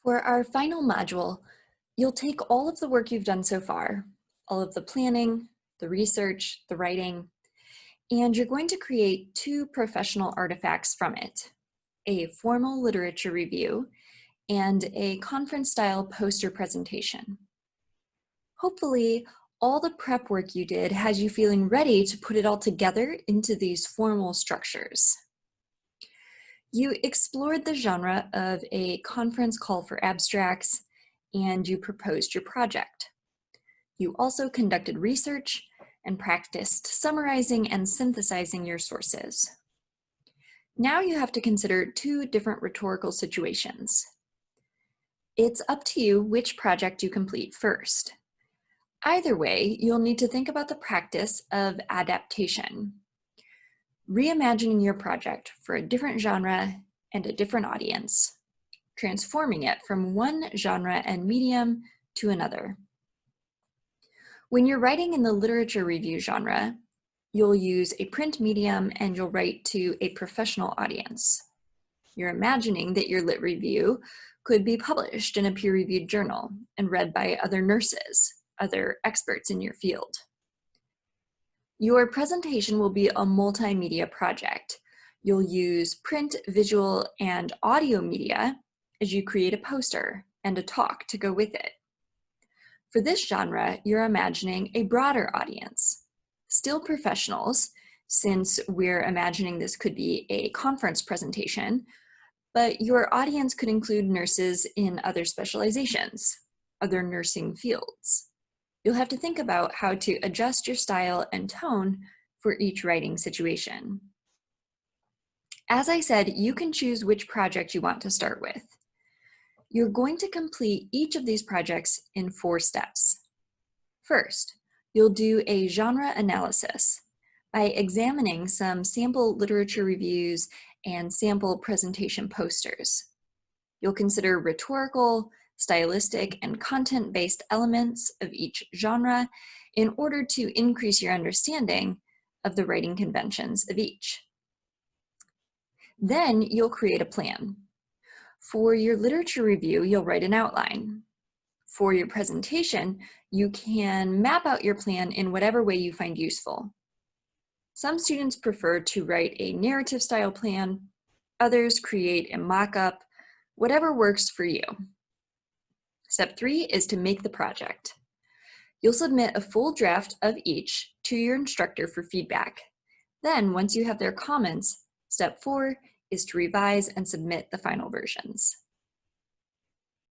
For our final module, you'll take all of the work you've done so far, all of the planning, the research, the writing, and you're going to create two professional artifacts from it, a formal literature review and a conference-style poster presentation. Hopefully, all the prep work you did has you feeling ready to put it all together into these formal structures. You explored the genre of a conference call for abstracts, and you proposed your project. You also conducted research and practiced summarizing and synthesizing your sources. Now you have to consider two different rhetorical situations. It's up to you which project you complete first. Either way, you'll need to think about the practice of adaptation. Reimagining your project for a different genre and a different audience, transforming it from one genre and medium to another. When you're writing in the literature review genre, you'll use a print medium and you'll write to a professional audience. You're imagining that your lit review could be published in a peer-reviewed journal and read by other nurses, other experts in your field. Your presentation will be a multimedia project. You'll use print, visual, and audio media as you create a poster and a talk to go with it. For this genre, you're imagining a broader audience, still professionals, since we're imagining this could be a conference presentation, but your audience could include nurses in other specializations, other nursing fields. You'll have to think about how to adjust your style and tone for each writing situation. As I said, you can choose which project you want to start with. You're going to complete each of these projects in 4 steps. First, you'll do a genre analysis by examining some sample literature reviews and sample presentation posters. You'll consider rhetorical, stylistic, and content-based elements of each genre in order to increase your understanding of the writing conventions of each. Then you'll create a plan. For your literature review, you'll write an outline. For your presentation, you can map out your plan in whatever way you find useful. Some students prefer to write a narrative style plan, others create a mock-up, whatever works for you. Step 3 is to make the project. You'll submit a full draft of each to your instructor for feedback. Then, once you have their comments, step 4 is to revise and submit the final versions.